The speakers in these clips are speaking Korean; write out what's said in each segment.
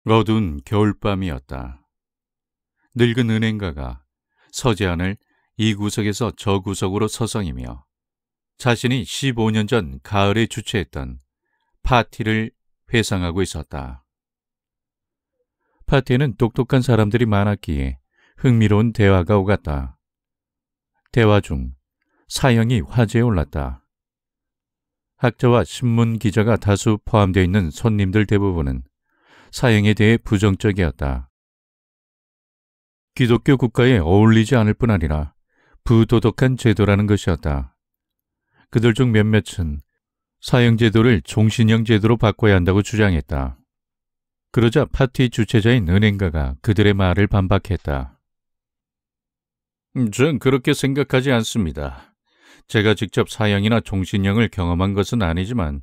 어두운 겨울밤이었다. 늙은 은행가가 서재안을 이 구석에서 저 구석으로 서성이며 자신이 15년 전 가을에 주최했던 파티를 회상하고 있었다. 파티에는 똑똑한 사람들이 많았기에 흥미로운 대화가 오갔다. 대화 중 사형이 화제에 올랐다. 학자와 신문 기자가 다수 포함되어 있는 손님들 대부분은 사형에 대해 부정적이었다. 기독교 국가에 어울리지 않을 뿐 아니라 부도덕한 제도라는 것이었다. 그들 중 몇몇은 사형 제도를 종신형 제도로 바꿔야 한다고 주장했다. 그러자 파티 주최자인 은행가가 그들의 말을 반박했다. 전 그렇게 생각하지 않습니다. 제가 직접 사형이나 종신형을 경험한 것은 아니지만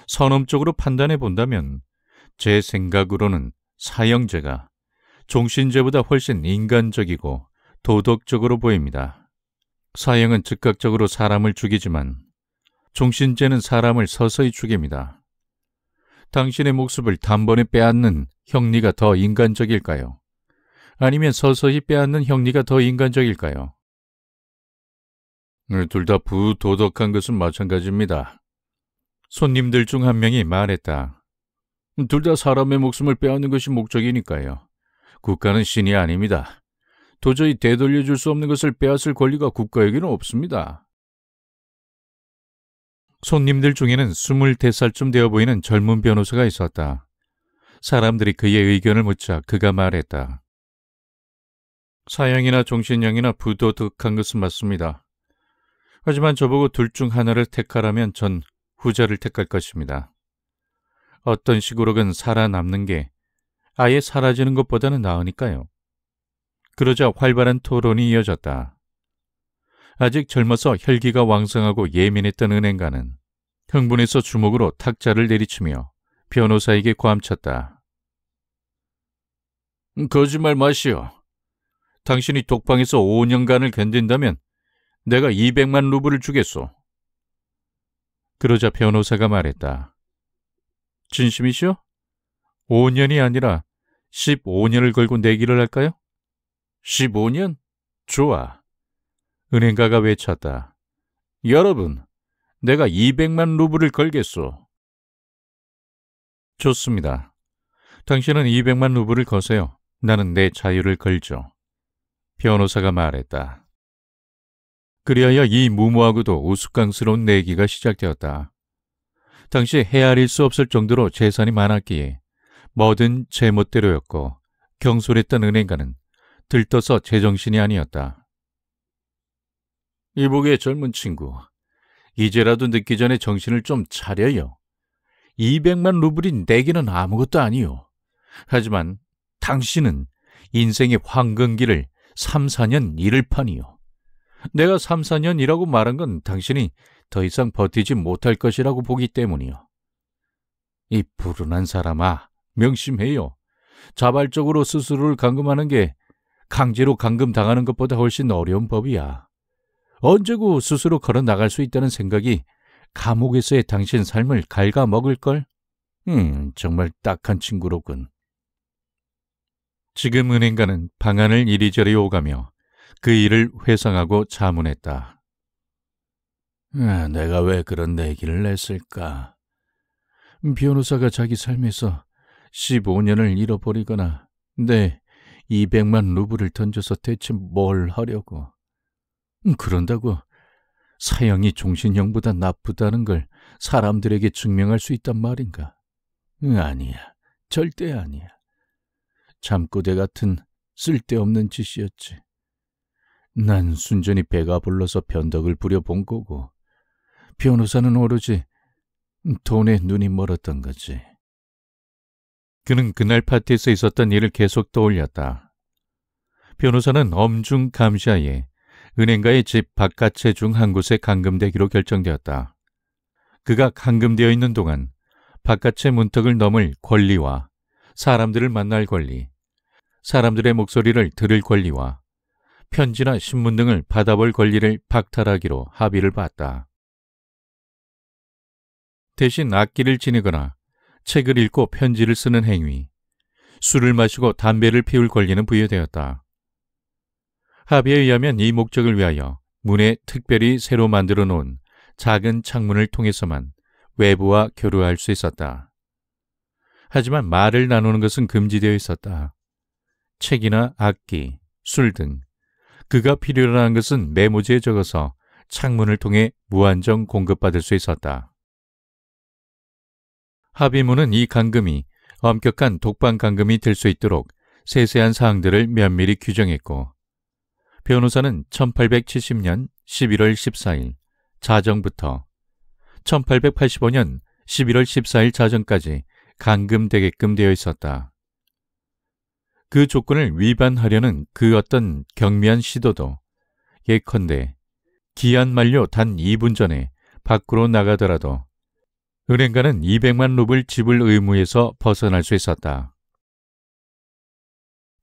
선험적으로 판단해 본다면 제 생각으로는 사형제가 종신제보다 훨씬 인간적이고 도덕적으로 보입니다. 사형은 즉각적으로 사람을 죽이지만 종신제는 사람을 서서히 죽입니다. 당신의 목숨을 단번에 빼앗는 형리가 더 인간적일까요? 아니면 서서히 빼앗는 형리가 더 인간적일까요? 둘 다 부도덕한 것은 마찬가지입니다. 손님들 중 한 명이 말했다. 둘 다 사람의 목숨을 빼앗는 것이 목적이니까요. 국가는 신이 아닙니다. 도저히 되돌려줄 수 없는 것을 빼앗을 권리가 국가에게는 없습니다. 손님들 중에는 25살쯤 되어 보이는 젊은 변호사가 있었다. 사람들이 그의 의견을 묻자 그가 말했다. 사형이나 종신형이나 부도덕한 것은 맞습니다. 하지만 저보고 둘 중 하나를 택하라면 전 후자를 택할 것입니다. 어떤 식으로든 살아남는 게 아예 사라지는 것보다는 나으니까요. 그러자 활발한 토론이 이어졌다. 아직 젊어서 혈기가 왕성하고 예민했던 은행가는 흥분해서 주먹으로 탁자를 내리치며 변호사에게 고함쳤다. 거짓말 마시오. 당신이 독방에서 5년간을 견딘다면 내가 200만 루블을 주겠소. 그러자 변호사가 말했다. 진심이시오? 5년이 아니라 15년을 걸고 내기를 할까요? 15년? 좋아. 은행가가 외쳤다. 여러분, 내가 200만 루블을 걸겠소. 좋습니다. 당신은 200만 루블을 거세요. 나는 내 자유를 걸죠. 변호사가 말했다. 그리하여 이 무모하고도 우스꽝스러운 내기가 시작되었다. 당시 헤아릴 수 없을 정도로 재산이 많았기에 뭐든 제멋대로였고 경솔했던 은행가는 들떠서 제정신이 아니었다. 이보게 젊은 친구, 이제라도 늦기 전에 정신을 좀 차려요. 200만 루블이 내기는 아무것도 아니요. 하지만 당신은 인생의 황금기를 3, 4년 잃을 판이요. 내가 3, 4년 이라고 말한 건 당신이 더 이상 버티지 못할 것이라고 보기 때문이요. 이 불운한 사람아, 명심해요. 자발적으로 스스로를 감금하는 게 강제로 감금당하는 것보다 훨씬 어려운 법이야. 언제고 스스로 걸어 나갈 수 있다는 생각이 감옥에서의 당신 삶을 갉아먹을걸? 정말 딱한 친구로군. 지금 은행가는 방안을 이리저리 오가며 그 일을 회상하고 자문했다. 내가 왜 그런 내기를 냈을까? 변호사가 자기 삶에서 15년을 잃어버리거나 내 200만 루블을 던져서 대체 뭘 하려고? 그런다고 사형이 종신형보다 나쁘다는 걸 사람들에게 증명할 수 있단 말인가? 아니야. 절대 아니야. 잠꼬대 같은 쓸데없는 짓이었지. 난 순전히 배가 불러서 변덕을 부려본 거고 변호사는 오로지 돈에 눈이 멀었던 거지. 그는 그날 파티에서 있었던 일을 계속 떠올렸다. 변호사는 엄중 감시하에 은행가의 집 바깥채 중 한 곳에 감금되기로 결정되었다. 그가 감금되어 있는 동안 바깥채 문턱을 넘을 권리와 사람들을 만날 권리, 사람들의 목소리를 들을 권리와 편지나 신문 등을 받아볼 권리를 박탈하기로 합의를 봤다. 대신 악기를 지니거나 책을 읽고 편지를 쓰는 행위, 술을 마시고 담배를 피울 권리는 부여되었다. 합의에 의하면 이 목적을 위하여 문에 특별히 새로 만들어 놓은 작은 창문을 통해서만 외부와 교류할 수 있었다. 하지만 말을 나누는 것은 금지되어 있었다. 책이나 악기, 술 등 그가 필요로 하는 것은 메모지에 적어서 창문을 통해 무한정 공급받을 수 있었다. 합의문은 이 감금이 엄격한 독방 감금이 될 수 있도록 세세한 사항들을 면밀히 규정했고, 변호사는 1870년 11월 14일 자정부터 1885년 11월 14일 자정까지 감금되게끔 되어 있었다. 그 조건을 위반하려는 그 어떤 경미한 시도도 예컨대 기한 만료 단 2분 전에 밖으로 나가더라도 은행가는 200만 루블 지불 의무에서 벗어날 수 있었다.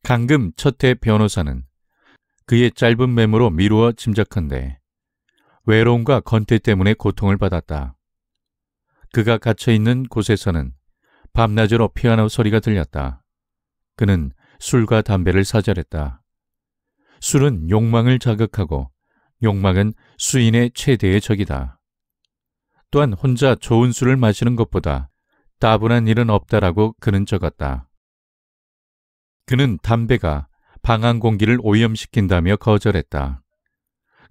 감금 첫 해 변호사는 그의 짧은 메모로 미루어 짐작한데 외로움과 건태 때문에 고통을 받았다. 그가 갇혀있는 곳에서는 밤낮으로 피아노 소리가 들렸다. 그는 술과 담배를 사절했다. 술은 욕망을 자극하고 욕망은 수인의 최대의 적이다. 또한 혼자 좋은 술을 마시는 것보다 따분한 일은 없다라고 그는 적었다. 그는 담배가 방 안 공기를 오염시킨다며 거절했다.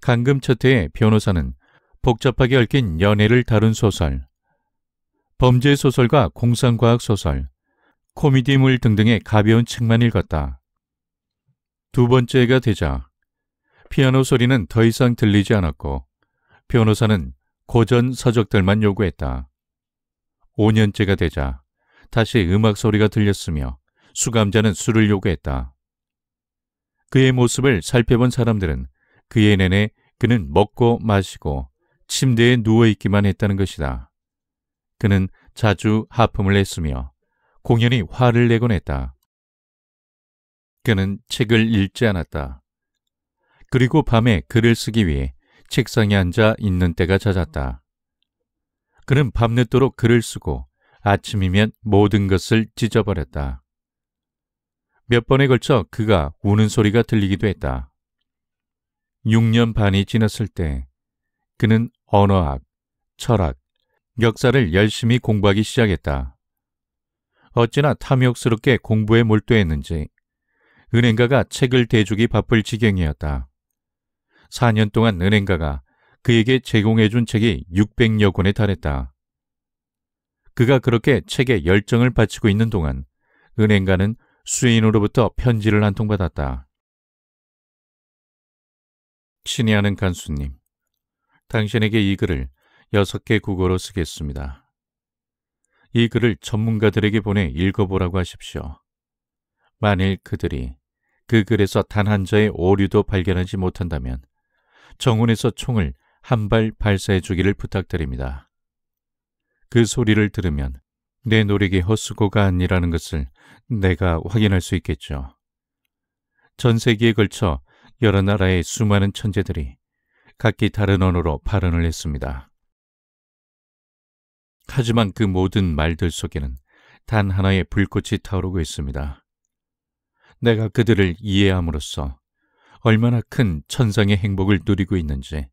감금 첫 해에 변호사는 복잡하게 얽힌 연애를 다룬 소설, 범죄 소설과 공상과학 소설, 코미디물 등등의 가벼운 책만 읽었다. 두 번째가 되자 피아노 소리는 더 이상 들리지 않았고 변호사는 고전 서적들만 요구했다. 5년째가 되자 다시 음악 소리가 들렸으며 수감자는 술을 요구했다. 그의 모습을 살펴본 사람들은 그의 내내 그는 먹고 마시고 침대에 누워있기만 했다는 것이다. 그는 자주 하품을 했으며 공연히 화를 내곤 했다. 그는 책을 읽지 않았다. 그리고 밤에 글을 쓰기 위해 책상에 앉아 있는 때가 잦았다. 그는 밤늦도록 글을 쓰고 아침이면 모든 것을 찢어버렸다. 몇 번에 걸쳐 그가 우는 소리가 들리기도 했다. 6년 반이 지났을 때 그는 언어학, 철학, 역사를 열심히 공부하기 시작했다. 어찌나 탐욕스럽게 공부에 몰두했는지 은행가가 책을 대주기 바쁠 지경이었다. 4년 동안 은행가가 그에게 제공해준 책이 600여 권에 달했다. 그가 그렇게 책에 열정을 바치고 있는 동안 은행가는 수인으로부터 편지를 한 통 받았다. 친애하는 간수님, 당신에게 이 글을 6개 국어로 쓰겠습니다. 이 글을 전문가들에게 보내 읽어보라고 하십시오. 만일 그들이 그 글에서 단 한 자의 오류도 발견하지 못한다면 정원에서 총을 한 발 발사해 주기를 부탁드립니다. 그 소리를 들으면 내 노력이 헛수고가 아니라는 것을 내가 확인할 수 있겠죠. 전 세기에 걸쳐 여러 나라의 수많은 천재들이 각기 다른 언어로 발언을 했습니다. 하지만 그 모든 말들 속에는 단 하나의 불꽃이 타오르고 있습니다. 내가 그들을 이해함으로써 얼마나 큰 천상의 행복을 누리고 있는지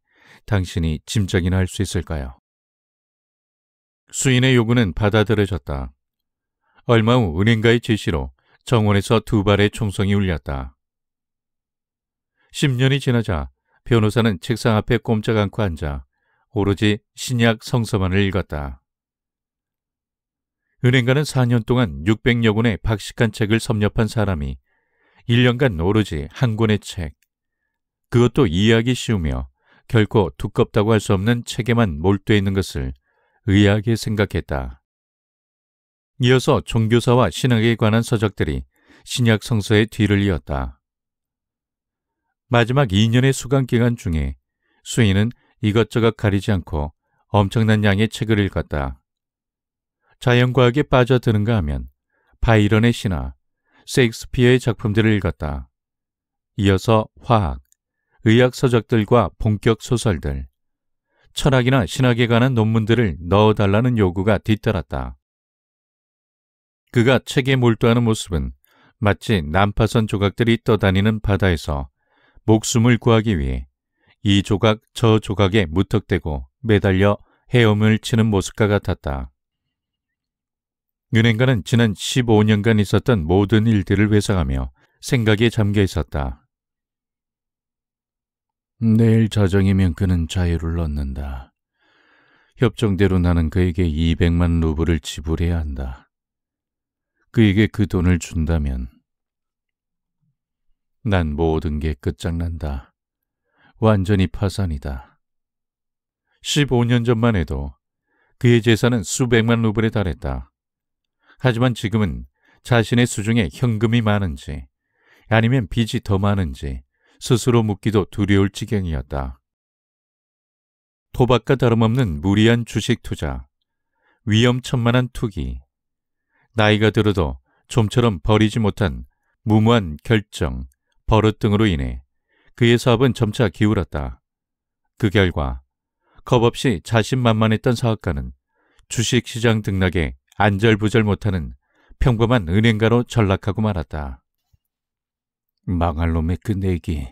당신이 짐작이나 할 수 있을까요? 수인의 요구는 받아들여졌다. 얼마 후 은행가의 지시로 정원에서 2발의 총성이 울렸다. 10년이 지나자 변호사는 책상 앞에 꼼짝 않고 앉아 오로지 신약 성서만을 읽었다. 은행가는 4년 동안 600여 권의 박식한 책을 섭렵한 사람이 1년간 오로지 한 권의 책, 그것도 이해하기 쉬우며 결코 두껍다고 할 수 없는 책에만 몰두해 있는 것을 의아하게 생각했다. 이어서 종교사와 신학에 관한 서적들이 신약 성서의 뒤를 이었다. 마지막 2년의 수강 기간 중에 수인은 이것저것 가리지 않고 엄청난 양의 책을 읽었다. 자연과학에 빠져드는가 하면 바이런의 시나, 셰익스피어의 작품들을 읽었다. 이어서 화학, 의학 서적들과 본격 소설들, 철학이나 신학에 관한 논문들을 넣어달라는 요구가 뒤따랐다. 그가 책에 몰두하는 모습은 마치 난파선 조각들이 떠다니는 바다에서 목숨을 구하기 위해 이 조각 저 조각에 무턱대고 매달려 헤엄을 치는 모습과 같았다. 은행가는 지난 15년간 있었던 모든 일들을 회상하며 생각에 잠겨 있었다. 내일 자정이면 그는 자유를 얻는다. 협정대로 나는 그에게 200만 루블을 지불해야 한다. 그에게 그 돈을 준다면 난 모든 게 끝장난다. 완전히 파산이다. 15년 전만 해도 그의 재산은 수백만 루블에 달했다. 하지만 지금은 자신의 수중에 현금이 많은지 아니면 빚이 더 많은지 스스로 묻기도 두려울 지경이었다. 도박과 다름없는 무리한 주식 투자, 위험천만한 투기, 나이가 들어도 좀처럼 버리지 못한 무모한 결정, 버릇 등으로 인해 그의 사업은 점차 기울었다. 그 결과 겁없이 자신만만했던 사업가는 주식시장 등락에 안절부절 못하는 평범한 은행가로 전락하고 말았다. 망할 놈의 그 내기.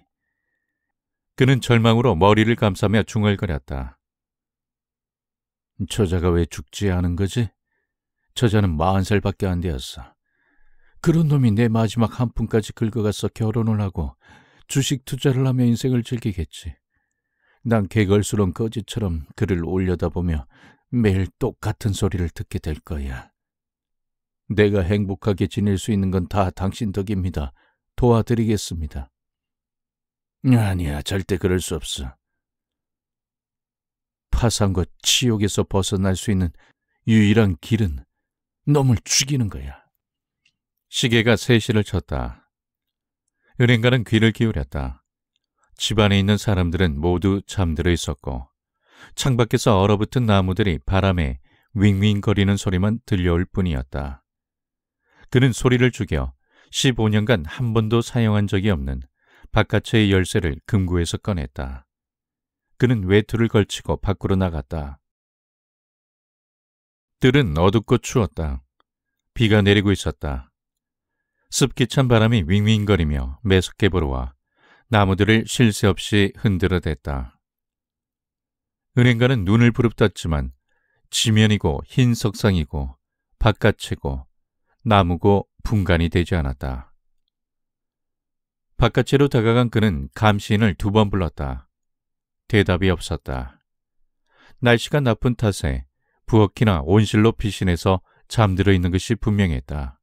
그는 절망으로 머리를 감싸며 중얼거렸다. 저자가 왜 죽지 않은 거지? 저자는 40살밖에 안 되었어. 그런 놈이 내 마지막 한 푼까지 긁어가서 결혼을 하고 주식 투자를 하며 인생을 즐기겠지. 난 개걸스러운 거지처럼 그를 올려다보며 매일 똑같은 소리를 듣게 될 거야. 내가 행복하게 지낼 수 있는 건 다 당신 덕입니다. 도와드리겠습니다. 아니야, 절대 그럴 수 없어. 파산과 치욕에서 벗어날 수 있는 유일한 길은 놈을 죽이는 거야. 시계가 3시를 쳤다. 은행가는 귀를 기울였다. 집안에 있는 사람들은 모두 잠들어 있었고 창밖에서 얼어붙은 나무들이 바람에 윙윙거리는 소리만 들려올 뿐이었다. 그는 소리를 죽여 15년간 한 번도 사용한 적이 없는 바깥의 열쇠를 금고에서 꺼냈다. 그는 외투를 걸치고 밖으로 나갔다. 들은 어둡고 추웠다. 비가 내리고 있었다. 습기 찬 바람이 윙윙거리며 매섭게 불어와 나무들을 쉴 새 없이 흔들어댔다. 은행가는 눈을 부릅떴지만 지면이고 흰 석상이고 바깥이고 나무고 분간이 되지 않았다. 바깥으로 다가간 그는 감시인을 2번 불렀다. 대답이 없었다. 날씨가 나쁜 탓에 부엌이나 온실로 피신해서 잠들어 있는 것이 분명했다.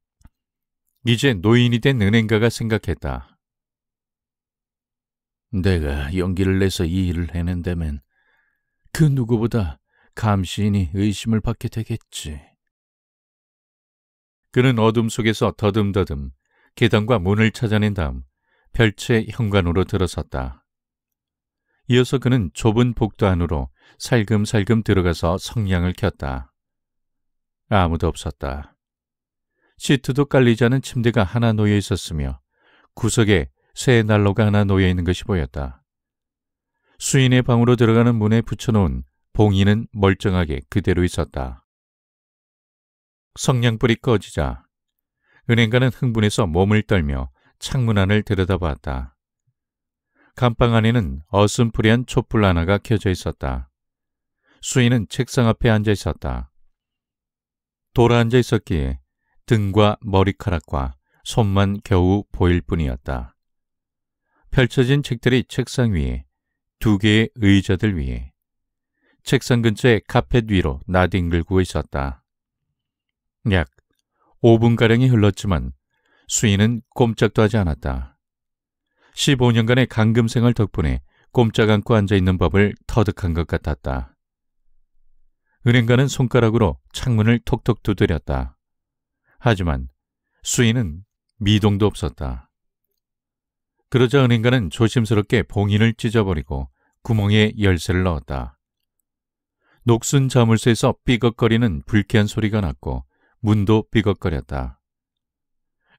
이제 노인이 된 은행가가 생각했다. 내가 용기를 내서 이 일을 해낸다면 그 누구보다 감시인이 의심을 받게 되겠지. 그는 어둠 속에서 더듬더듬 계단과 문을 찾아낸 다음 별채 현관으로 들어섰다. 이어서 그는 좁은 복도 안으로 살금살금 들어가서 성냥을 켰다. 아무도 없었다. 시트도 깔리지 않은 침대가 하나 놓여 있었으며 구석에 새 난로가 하나 놓여 있는 것이 보였다. 수인의 방으로 들어가는 문에 붙여놓은 봉인은 멀쩡하게 그대로 있었다. 성냥불이 꺼지자 은행가는 흥분해서 몸을 떨며 창문 안을 들여다보았다. 감방 안에는 어슴푸레한 촛불 하나가 켜져 있었다. 수인은 책상 앞에 앉아 있었다. 돌아 앉아 있었기에 등과 머리카락과 손만 겨우 보일 뿐이었다. 펼쳐진 책들이 책상 위에, 2개의 의자들 위에, 책상 근처의 카펫 위로 나뒹굴고 있었다. 약 5분가량이 흘렀지만 수인은 꼼짝도 하지 않았다. 15년간의 감금 생활 덕분에 꼼짝 않고 앉아있는 법을 터득한 것 같았다. 은행가는 손가락으로 창문을 톡톡 두드렸다. 하지만 수인은 미동도 없었다. 그러자 은행가는 조심스럽게 봉인을 찢어버리고 구멍에 열쇠를 넣었다. 녹슨 자물쇠에서 삐걱거리는 불쾌한 소리가 났고 문도 삐걱거렸다.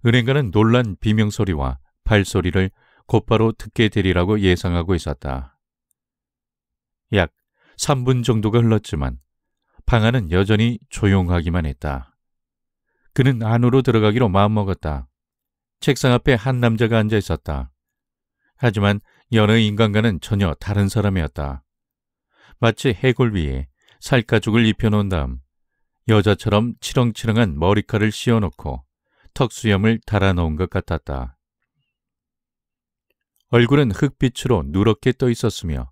은행가는 놀란 비명소리와 발소리를 곧바로 듣게 되리라고 예상하고 있었다. 약 3분 정도가 흘렀지만 방 안은 여전히 조용하기만 했다. 그는 안으로 들어가기로 마음먹었다. 책상 앞에 한 남자가 앉아 있었다. 하지만 여느 인간과는 전혀 다른 사람이었다. 마치 해골 위에 살가죽을 입혀놓은 다음 여자처럼 치렁치렁한 머리카락을 씌워놓고 턱수염을 달아놓은 것 같았다. 얼굴은 흑빛으로 누렇게 떠 있었으며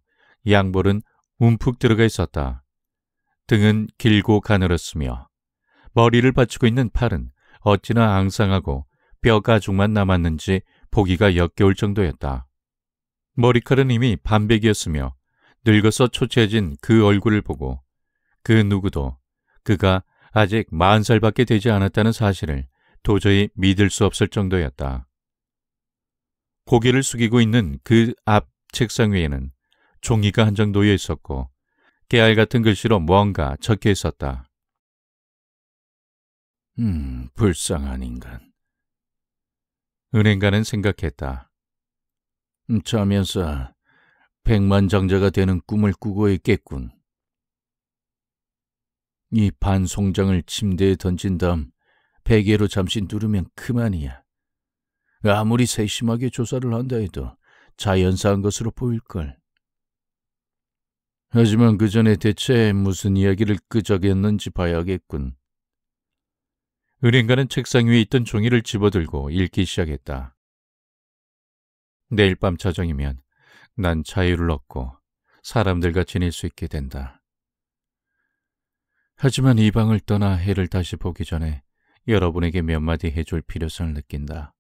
양볼은 움푹 들어가 있었다. 등은 길고 가늘었으며 머리를 받치고 있는 팔은 어찌나 앙상하고 뼈 가죽만 남았는지 보기가 역겨울 정도였다. 머리칼은 이미 반백이었으며 늙어서 초췌해진 그 얼굴을 보고 그 누구도 그가 아직 40살밖에 되지 않았다는 사실을 도저히 믿을 수 없을 정도였다. 고개를 숙이고 있는 그 앞 책상 위에는 종이가 한 장 놓여 있었고 깨알 같은 글씨로 뭔가 적혀 있었다. 불쌍한 인간. 은행가는 생각했다. 자면서 백만장자가 되는 꿈을 꾸고 있겠군. 이 반송장을 침대에 던진 다음 베개로 잠시 누르면 그만이야. 아무리 세심하게 조사를 한다 해도 자연사한 것으로 보일걸. 하지만 그 전에 대체 무슨 이야기를 끄적였는지 봐야겠군. 은행가는 책상 위에 있던 종이를 집어들고 읽기 시작했다. 내일 밤 저녁이면 난 자유를 얻고 사람들과 지낼 수 있게 된다. 하지만 이 방을 떠나 해를 다시 보기 전에 여러분에게 몇 마디 해줄 필요성을 느낀다.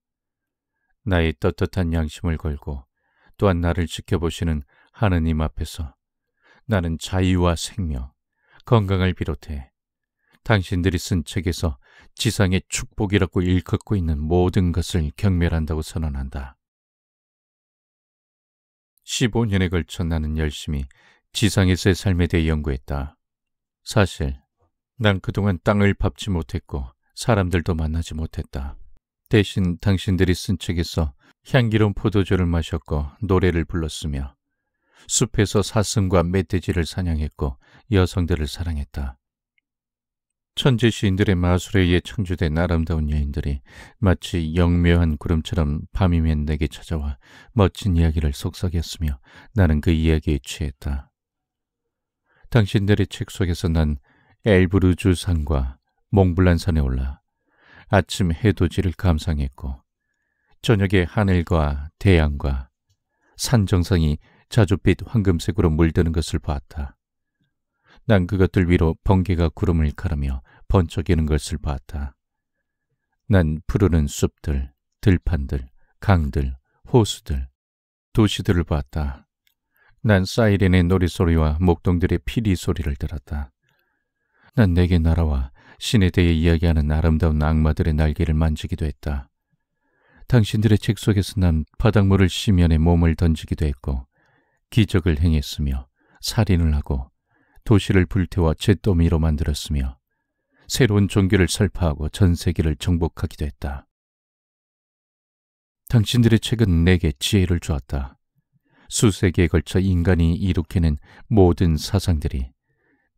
나의 떳떳한 양심을 걸고 또한 나를 지켜보시는 하느님 앞에서 나는 자유와 생명, 건강을 비롯해 당신들이 쓴 책에서 지상의 축복이라고 일컫고 있는 모든 것을 경멸한다고 선언한다. 15년에 걸쳐 나는 열심히 지상에서의 삶에 대해 연구했다. 사실 난 그동안 땅을 밟지 못했고 사람들도 만나지 못했다. 대신 당신들이 쓴 책에서 향기로운 포도주를 마셨고 노래를 불렀으며 숲에서 사슴과 멧돼지를 사냥했고 여성들을 사랑했다. 천재 시인들의 마술에 의해 창조된 아름다운 여인들이 마치 영묘한 구름처럼 밤이면 내게 찾아와 멋진 이야기를 속삭였으며 나는 그 이야기에 취했다. 당신들의 책 속에서 난 엘브루즈 산과 몽블란 산에 올라 아침 해돋이를 감상했고 저녁에 하늘과 태양과 산 정상이 자줏빛 황금색으로 물드는 것을 봤다. 난 그것들 위로 번개가 구름을 가르며 번쩍이는 것을 봤다. 난 푸르른 숲들, 들판들, 강들, 호수들, 도시들을 봤다. 난 사이렌의 노랫소리와 목동들의 피리 소리를 들었다. 난 내게 날아와 신에 대해 이야기하는 아름다운 악마들의 날개를 만지기도 했다. 당신들의 책 속에서 난 바닷물을 시면에 몸을 던지기도 했고 기적을 행했으며 살인을 하고 도시를 불태워 잿더미로 만들었으며 새로운 종교를 설파하고 전 세계를 정복하기도 했다. 당신들의 책은 내게 지혜를 주었다. 수세기에 걸쳐 인간이 이룩해낸 모든 사상들이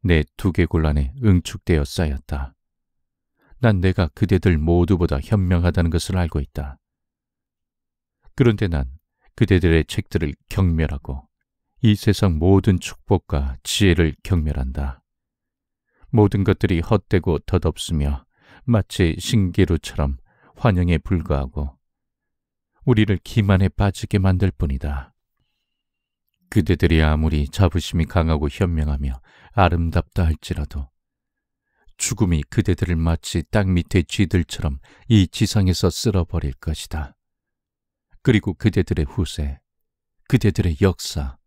내 두개골 안에 응축되어 쌓였다. 난 내가 그대들 모두보다 현명하다는 것을 알고 있다. 그런데 난 그대들의 책들을 경멸하고 이 세상 모든 축복과 지혜를 경멸한다. 모든 것들이 헛되고 덧없으며 마치 신기루처럼 환영에 불과하고 우리를 기만에 빠지게 만들 뿐이다. 그대들이 아무리 자부심이 강하고 현명하며 아름답다 할지라도 죽음이 그대들을 마치 땅 밑의 쥐들처럼 이 지상에서 쓸어버릴 것이다. 그리고 그대들의 후세, 그대들의 역사,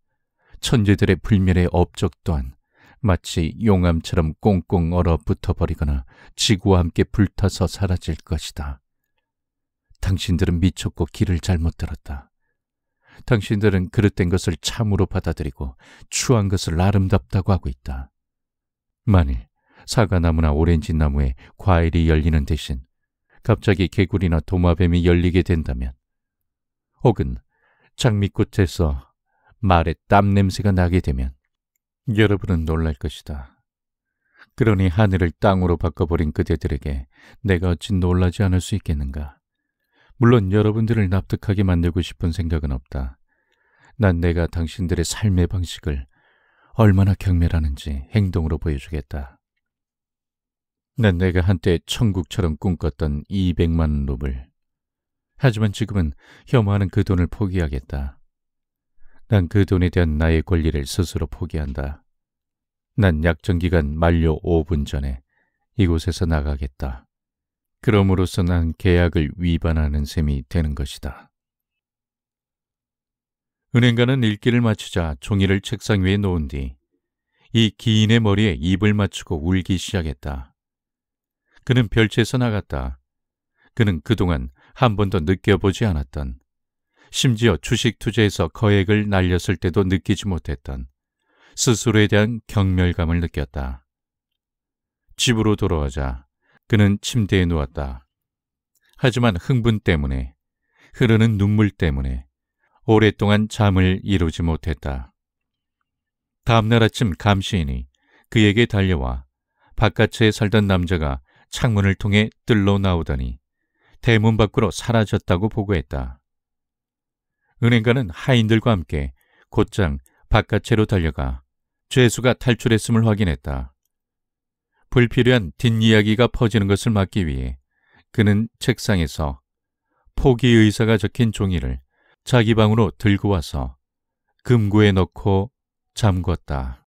천재들의 불멸의 업적 또한 마치 용암처럼 꽁꽁 얼어붙어버리거나 지구와 함께 불타서 사라질 것이다. 당신들은 미쳤고 길을 잘못 들었다. 당신들은 그릇된 것을 참으로 받아들이고 추한 것을 아름답다고 하고 있다. 만일 사과나무나 오렌지 나무에 과일이 열리는 대신 갑자기 개구리나 도마뱀이 열리게 된다면, 혹은 장미꽃에서 말의 땀 냄새가 나게 되면 여러분은 놀랄 것이다. 그러니 하늘을 땅으로 바꿔버린 그대들에게 내가 어찌 놀라지 않을 수 있겠는가? 물론 여러분들을 납득하게 만들고 싶은 생각은 없다. 난 내가 당신들의 삶의 방식을 얼마나 경멸하는지 행동으로 보여주겠다. 난 내가 한때 천국처럼 꿈꿨던 200만 루블. 하지만 지금은 혐오하는 그 돈을 포기하겠다. 난 그 돈에 대한 나의 권리를 스스로 포기한다. 난 약정기간 만료 5분 전에 이곳에서 나가겠다. 그럼으로써 난 계약을 위반하는 셈이 되는 것이다. 은행가는 읽기를 마치자 종이를 책상 위에 놓은 뒤 이 기인의 머리에 입을 맞추고 울기 시작했다. 그는 별채에서 나갔다. 그는 그동안 한 번도 느껴보지 않았던, 심지어 주식 투자에서 거액을 날렸을 때도 느끼지 못했던 스스로에 대한 경멸감을 느꼈다. 집으로 돌아오자 그는 침대에 누웠다. 하지만 흥분 때문에, 흐르는 눈물 때문에 오랫동안 잠을 이루지 못했다. 다음날 아침 감시인이 그에게 달려와 바깥에 살던 남자가 창문을 통해 뜰로 나오더니 대문 밖으로 사라졌다고 보고했다. 은행가는 하인들과 함께 곧장 바깥으로 달려가 죄수가 탈출했음을 확인했다. 불필요한 뒷이야기가 퍼지는 것을 막기 위해 그는 책상에서 포기 의사가 적힌 종이를 자기 방으로 들고 와서 금고에 넣고 잠궜다.